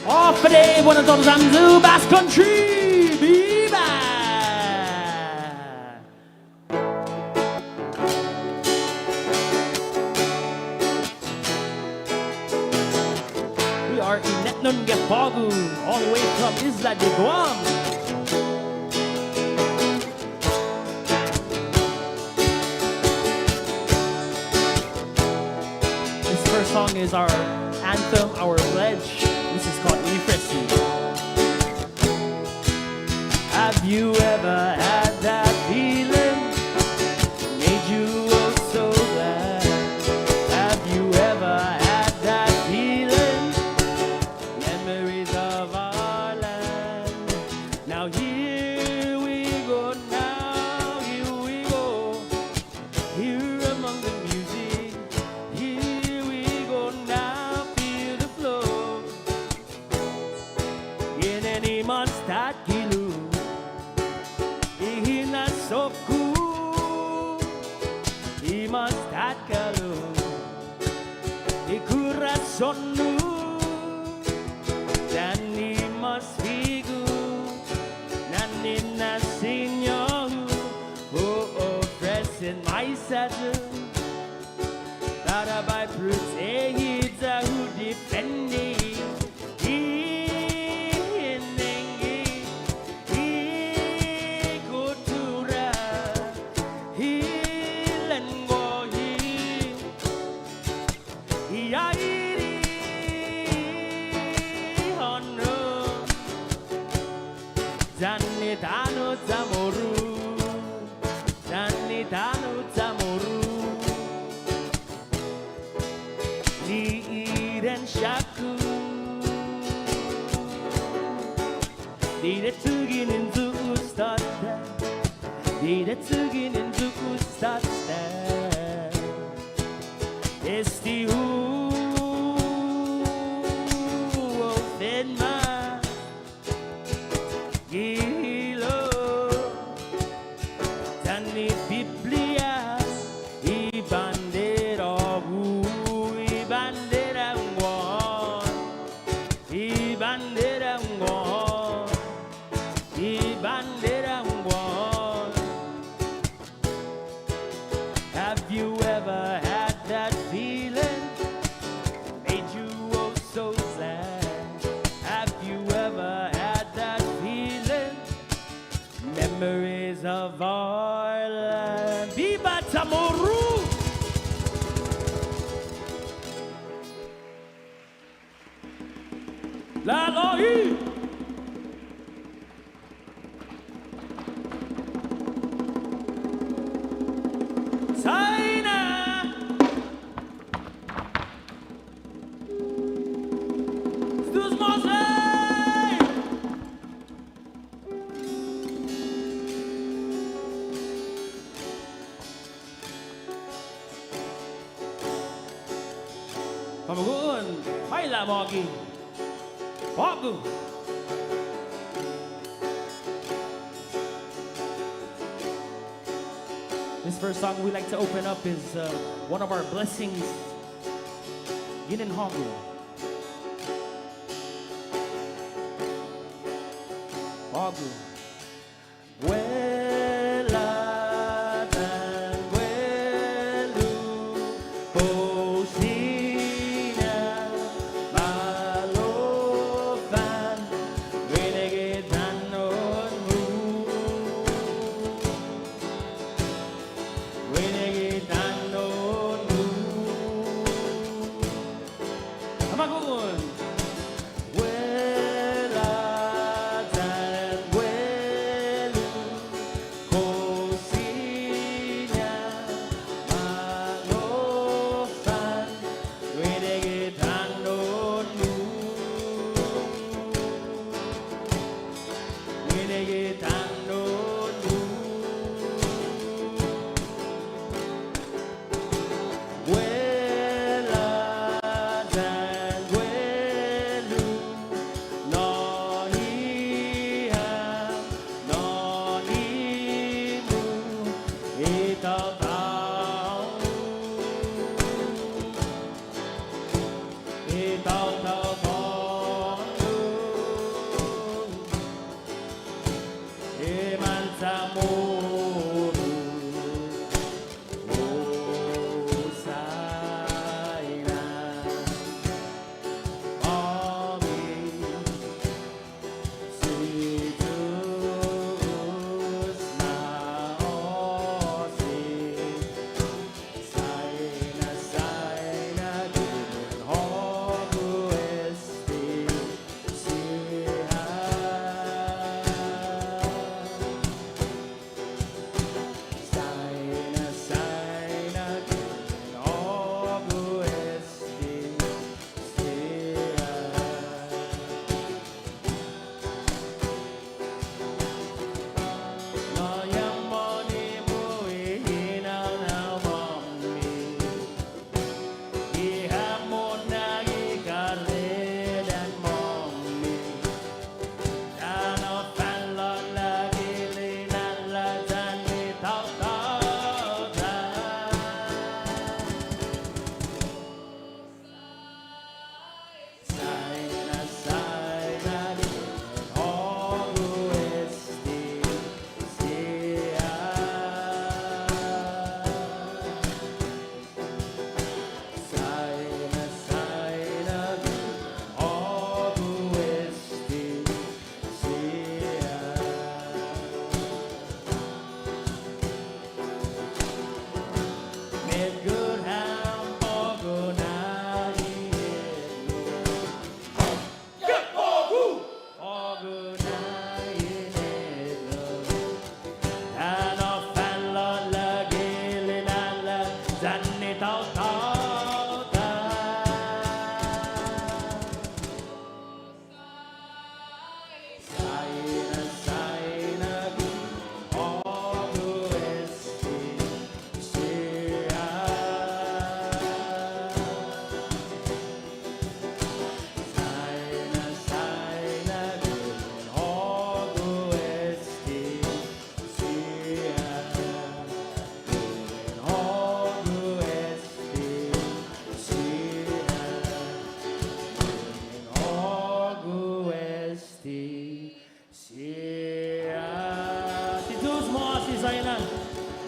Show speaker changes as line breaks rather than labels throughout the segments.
Offre, buenas todos amzu, Basque Country, viva! We are Inetnon Gefpå'go, all the way from Isla de Guam. This first song is our anthem, our pledge. This is called Intermission. Have you ever had that feeling? Made you oh so glad. Have you ever had that feeling? Memories of our land. Now here we go, now here we go. Here among the music. Here we go now, feel the flow. In any monster kilu. Ihina soku. Imas takalu. Ikurasonu. Dan imas figu. Nanina sinyo. Oh, oh, fresh in my saddle. That by protege who defending. Janitano Chamorro, Janitano Chamorro, Niren Shaku, Nire Tugin in Zuustata, Nire Tugin in Zuustata, Esti who then my Gilo, Dani Biblia, Ibandera Wu, Ibandera One, Ibandera One, Ibandera One. Have you ever had that feeling? Made you oh so sad. Have you ever had that feeling? Memories of our land. Viva Chamorro! La Lohi! China! Stus Mosey! Pamagun, Paila Mogi, Pogu. This first song we like to open up is one of our blessings, Inetnon Gefpå'go. Pogu.
Well,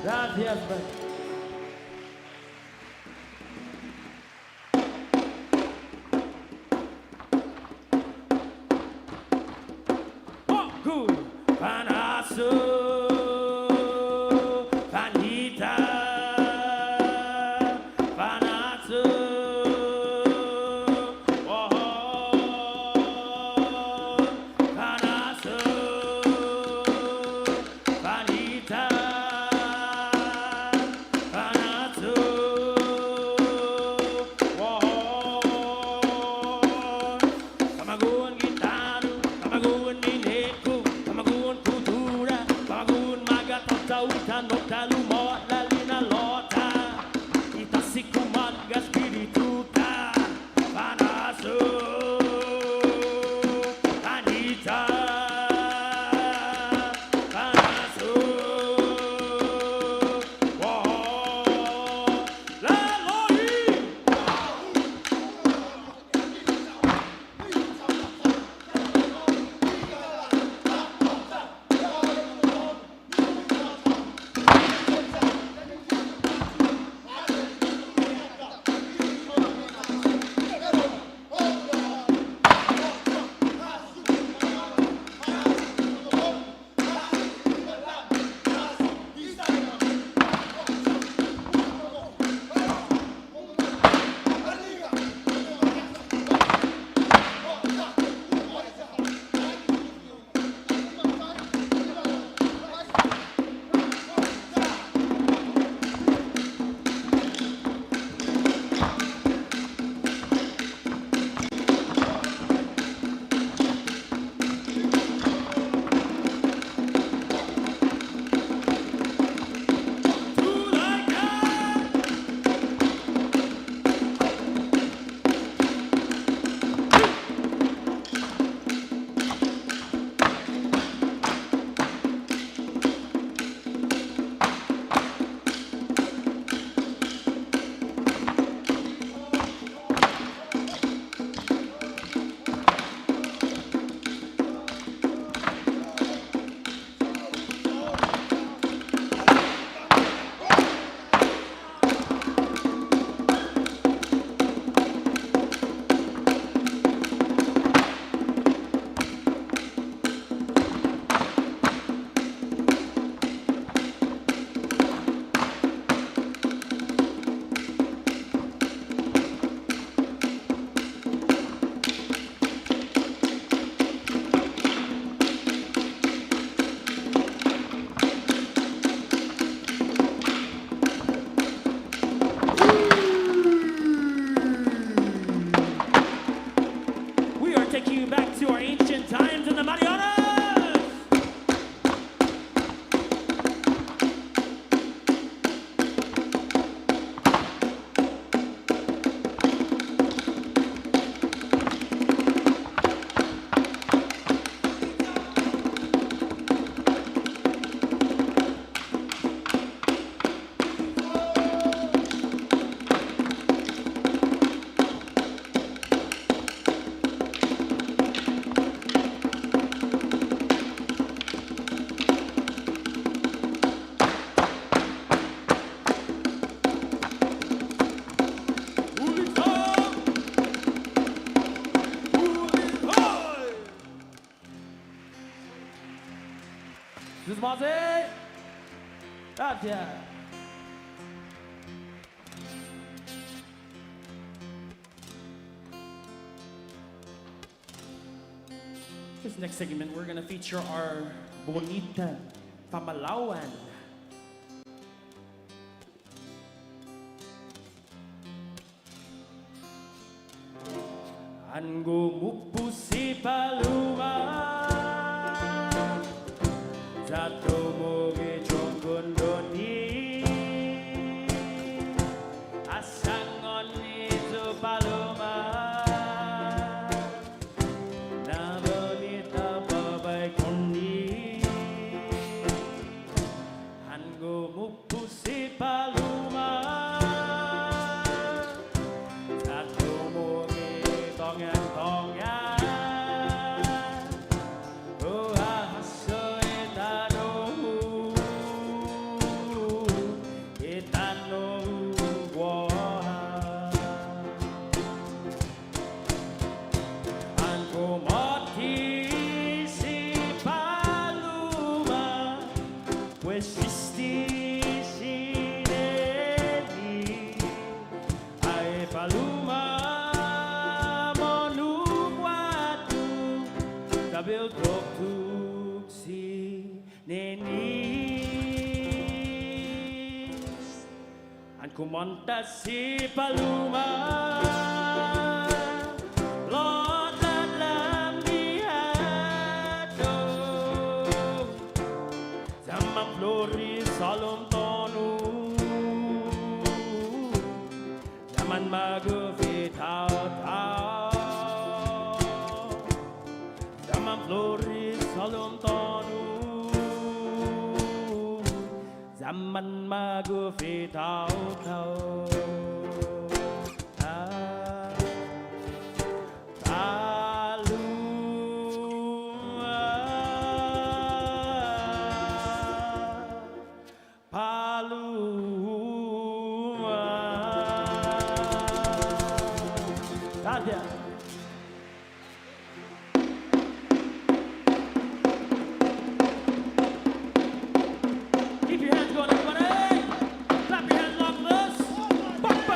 Gracias, man. Oh, cool. Fanachu, Fanita, Fanachu. Oh, Fanachu, Fanita, Fanachu. Oh, Kamagun gitaro, Kamagun Inetnon, Kamagun kultura, Kamagun magatata utan doktalu mot lalina lota, itasikuman gaspirituta, Fanachu, Anita, Fanachu, oh, la loi. We are taking you back to our ancient times in the Marianas. Susmase. Gracias. This next segment, we're gonna feature our Bonita Pamalawan. Anggo mupu si paluma. Zato moge chongon doni asangon itu paloma na bonita babai kondi Anggo mupu si paluma Zato moge tongan tongan Sabil tuk si neni An kumanta si paluma Lotat lam dihato Zaman flori salom tonu Zaman magufi tau Zaman flori salom tonu Zaman magufi tau Gracias. Keep your hands going, everybody. Clap your hands along with us.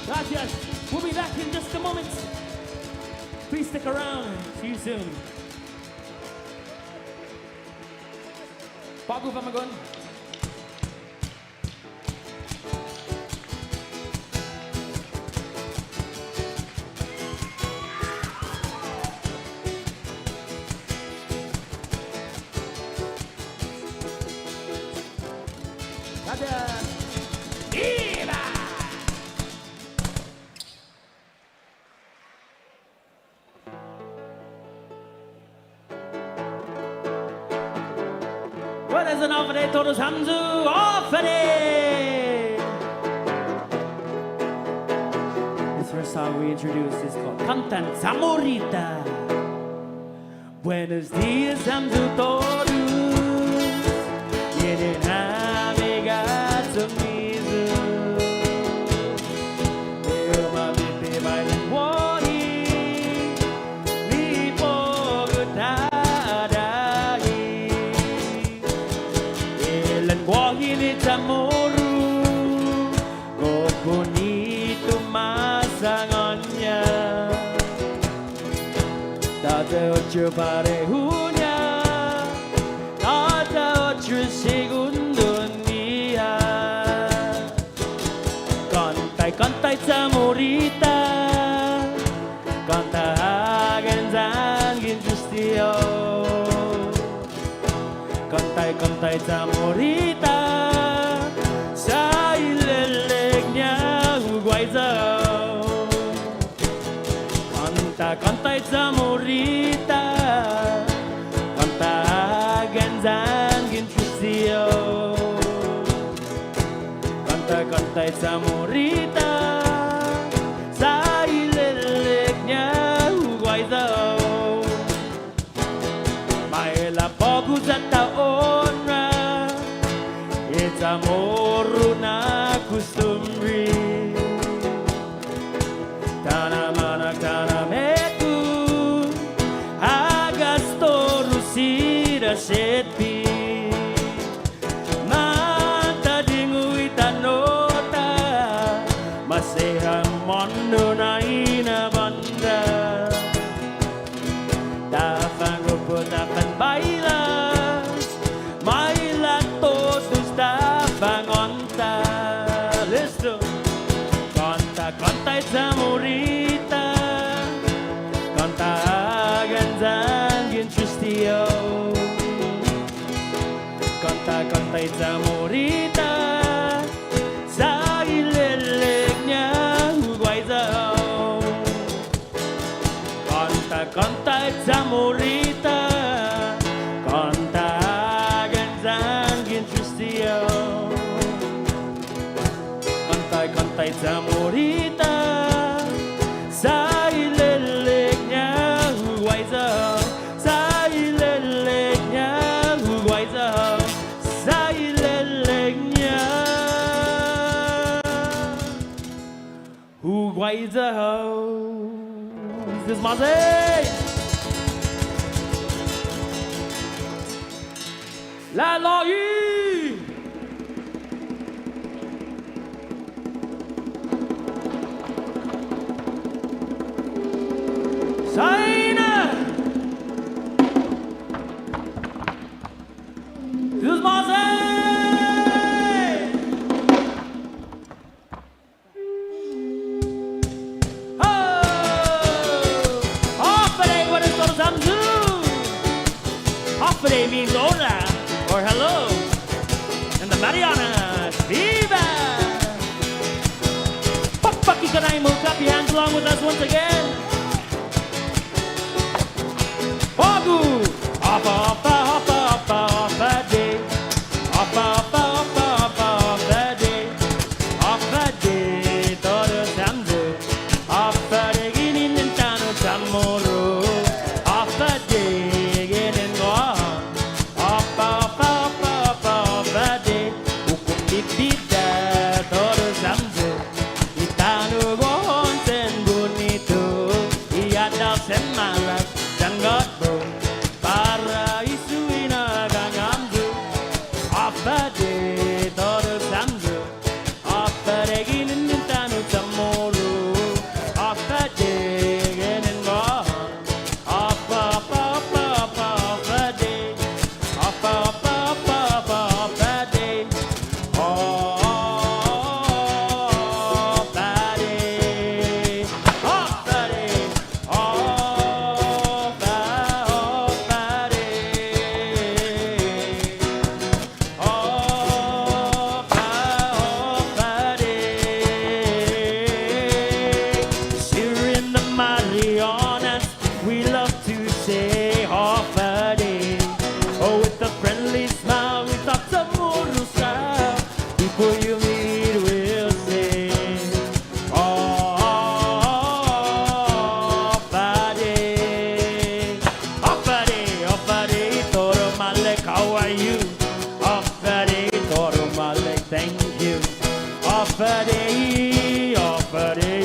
Gracias. We'll be back in just a moment. Please stick around. See you soon. Bago pa magon. Gracias. Viva! What is an offering? Todos Hamzu offering! This first song we introduced is called Cantan Zamorita. Buenos dias, Hamzu todos. Yenen amigas amizo. Eu mabite bailan woi. Ni pogutadai. Elan woi ni Chamoru. Go bonito masangonya. Date ocho parejunya. Date ocho segundo mia. Contai Zamorita. Conta agenzangin justio. Contai Zamorita. Sa ilelegnya uguaizao. Contai Zamorita. Conta agenzangin justio. Contai Zamorita. Sa ilelegnya uguaizao. Maela pogu sa taon na. It's Chamorro na costumbre. Tanamanak tanameku. Agastoro sira setpi. Mata dingui tanota. Masehang mondo na inabanda. Tafang rupo tafang bailas. Mailan todos tafang onta. Listen. Conta Zamorita. Conta agenzangin justio. Conta Zamorita. Sa ilelegnya uguaizao. Conta Zamorita. Conta agenzangin justio. Conta Zamorita. Sa ilelegnya uguaizao. Sa ilelegnya uguaizao. Sa ilelegnya uguaizao. This is Mazé. La Logie. Saina. This is Mazé. Hoffere means hola or hello. And the Marianas, viva! Paki Kanai, move, clap your hands along with us once again. Fogu! Hoppa, hoppa, hoppa, hoppa, hoppa day. Hoppa, hoppa, hoppa, hoppa, hoppa day. Hoppa day, todos Hamzu. Hoppa day, ginin Intano Chamorro. Hoppa day, ginin Gohan. Hoppa, hoppa, hoppa, hoppa, hoppa day. Hukum bibida, todos Hamzu. Itano Gohan sen bonito. Iadal sen malas, dan godbo. Para isu be honest, we love to say half a day. Oh, with a friendly smile, we talk Chamorro style. People you meet will say, half a day. Half a day, Toro Malek, how are you? Half a day, Toro Malek, thank you. Half a day, half a day.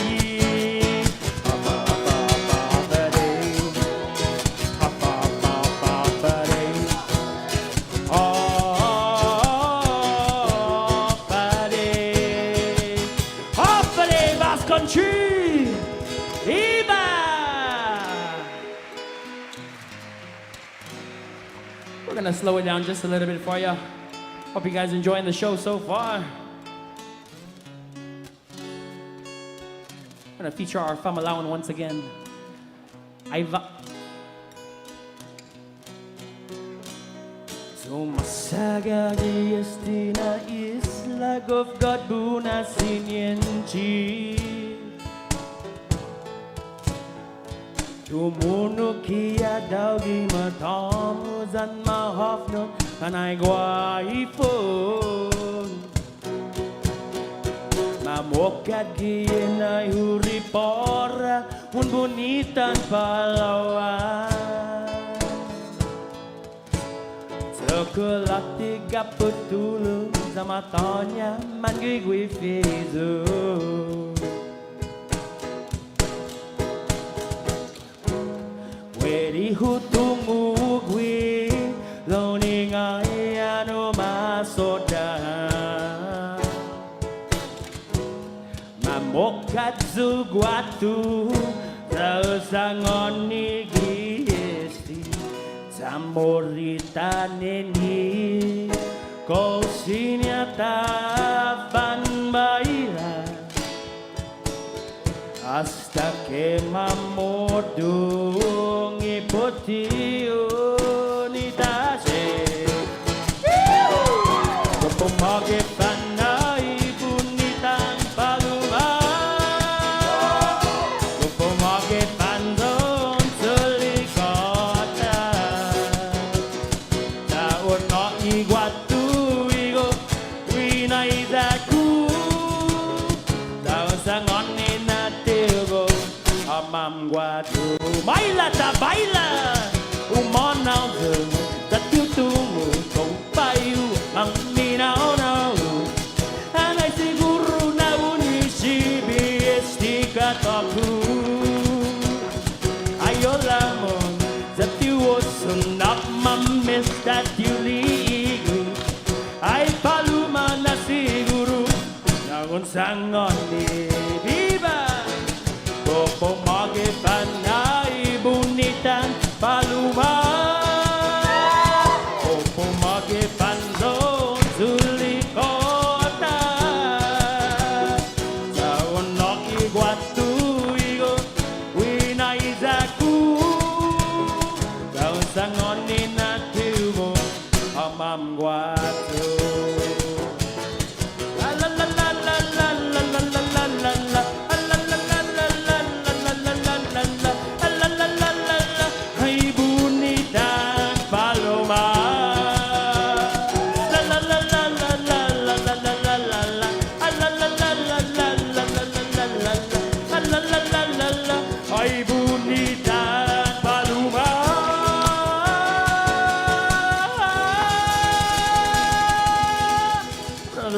We're gonna slow it down just a little bit for you. Hope you guys enjoying the show so far. I'm gonna feature our Famalawan once again. Sumasaga di na isla of God buna sinyenchi. Tumuno kia daw gi matamu zan mahafno kanay guaipon. Mamokad giyen ay huri pora un bunitan palawan. Sekelat 30 sa matanya man gui fezo. Wedi hutungu gui loning ay ano masoda. Mamokat zugwatu sausangon ni giesti. Zamorita neni kosinyata banbaira. Hasta que mamodong ipotio ni tase. Kapumage panay bunitan paluma. Kapumage pandon selikota. Taon no iguatu igo winaizaku. Taon sangon ni Amam guatu baila ta baila umonau tatu tumu kau payu ang minau nau anai siguro na unishi biestika taku ayo lamon tatu osunak mames tatu ligu ay paluma na siguro na unsangon ni Pumage panay bunitan paluma. Pumage pandon sulikota. Sa unok iguatu igo winaizaku. Sa unsangon ni natubo amam guatu. La la la la la la la la la la la.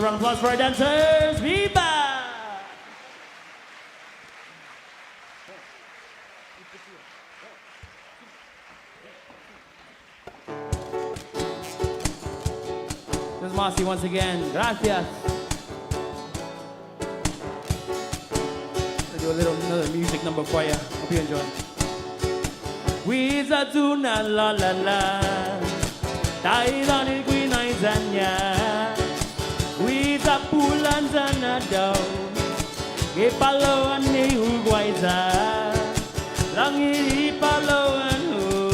Round of applause for our dancers. Viva! This is Mossy once again. Gracias. I'll do another music number for you. Hope you enjoy. Wiza tuna la la la. Tairani gwinai zanya. Wiza pulan zana daw. Gepaloan ni Uruguayza. Langiri paloan hu.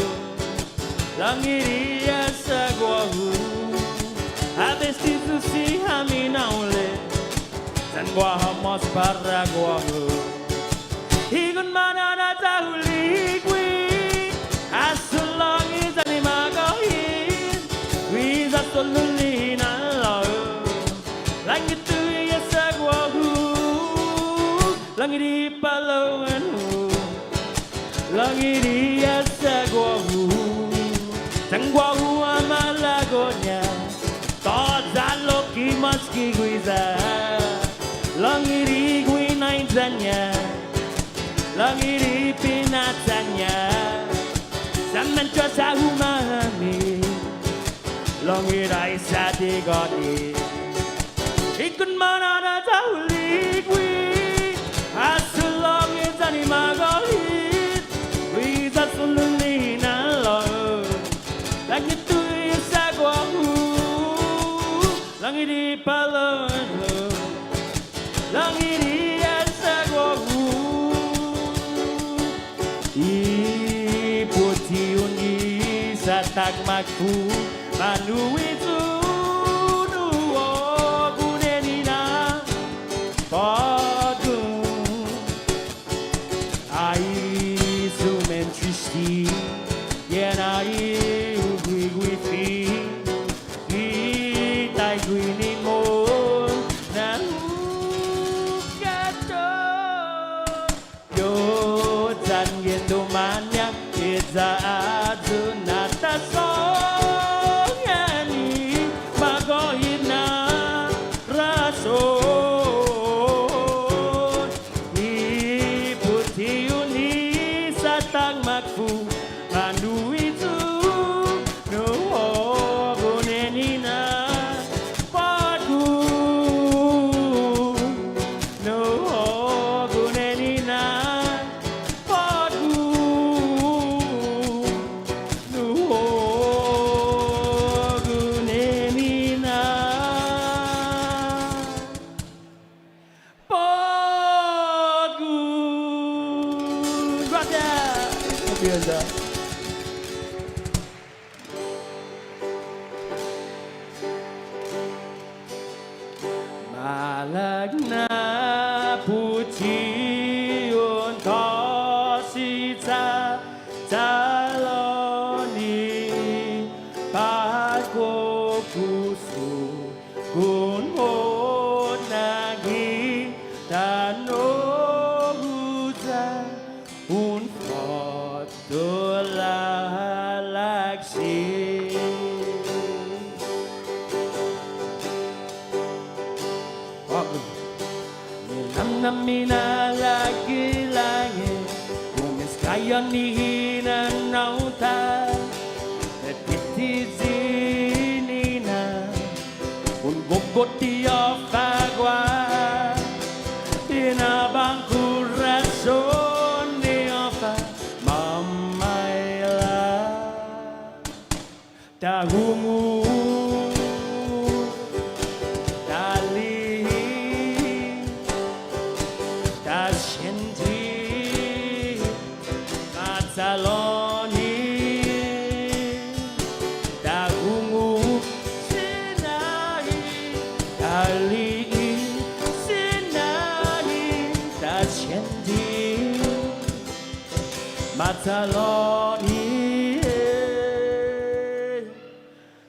Langiri asagwahu. Abestitu si haminaule. San guahamos para guahu. Higun manana tahul. langiri asagwahu sangwahu amalagonya tozaloki maski guiza langiri guinaizanya langiri pinatanya zaman cuaca umami langirai sadigoni ikut mana na tahulik wi asul langit tani magalit wi zasulina lo langit tu isagwahu langit di palon langit di isagwahu iputi uni satak makku manu itu nuo gunenina padu ai sumen tristi yenai ugui fi itai guini mo na gato yo tan yendo manya iza adunata so Malagna pution tosita taloni pako kusu kun honagi tanoguza un fotola laksi Namina lagi langit Kumis kaya nihina nauta Titi zinina Un gogot dia fagwa Inabang corazon dia fa Mamaila Tahumu Saloni Dagungu Sinahi Ali Sinahi Tasyendi Mataloni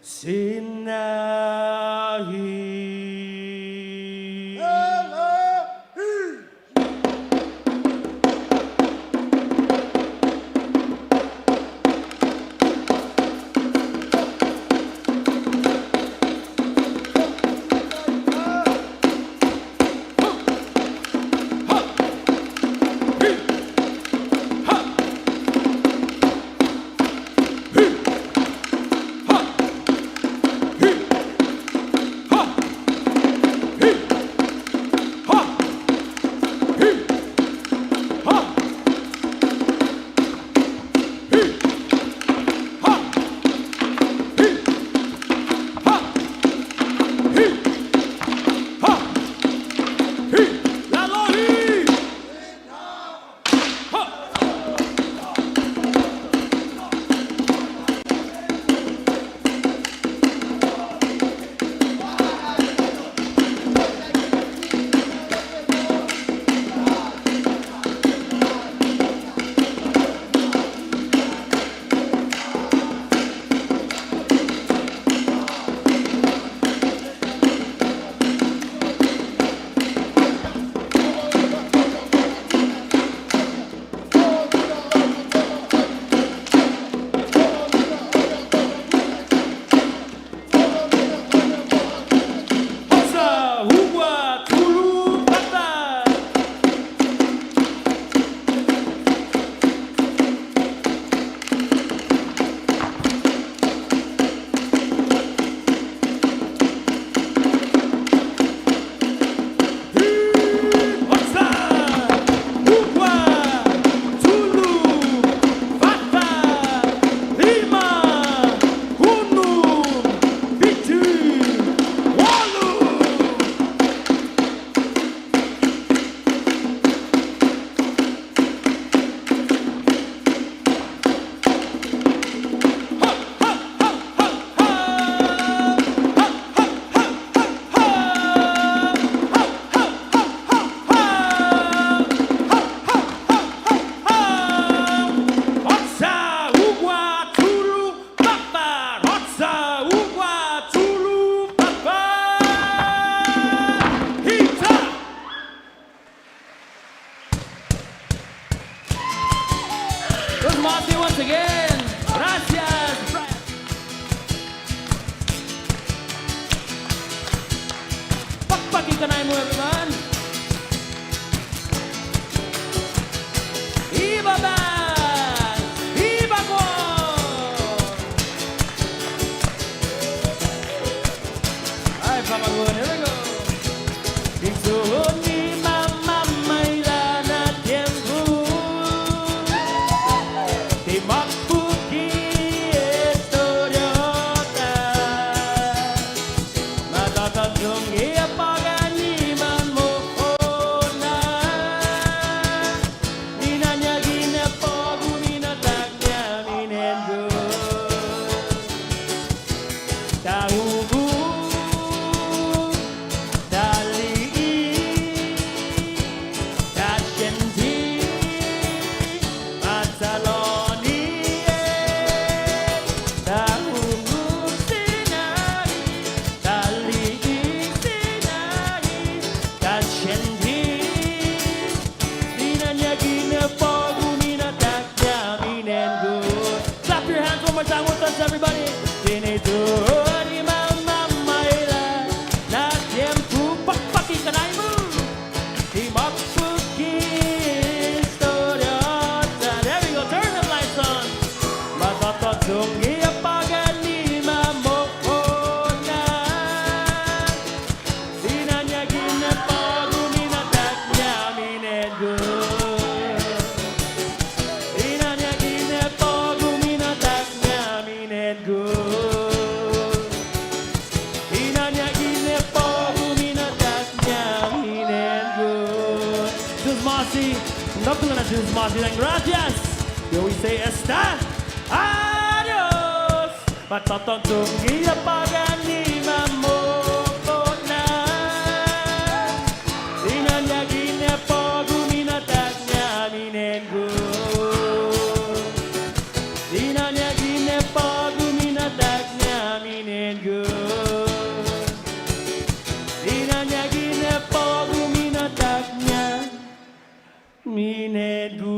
Sinahi Marty once again. Gracias. Pakpakikan mo everyone. Iba Band! Iba ko! Ay, pamagun. Here we go. Disuhon ni Mama Mayla na tiempo. Timak puki historiota. Matatansong iapaganiman mo na. Dinanyagin na po guminatak niya minendo. Tahubu everybody, Inetnon ni Mama Mayla na tiempo pakpakikan mo. Timak puki historiota. There we go, turn the lights on. Matatansong iapaganiman mo na. Dinanyagin na po guminatak niya minendo. Dinanyagin na po guminatak niya minendo. Dinanyagin na po guminatak niya minendo. Jesus Marcy, knuckling at Jesus Marcy, and gracias. Yo, we say esta, adios. Matatansong iapaganiman mo na. Dinanyagin na po guminatak niya minendo. Dinanyagin na po guminatak niya minendo. Dinanyagin na po guminatak niya minendo.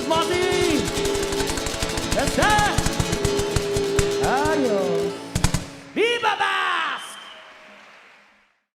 Marty! Yes, sir!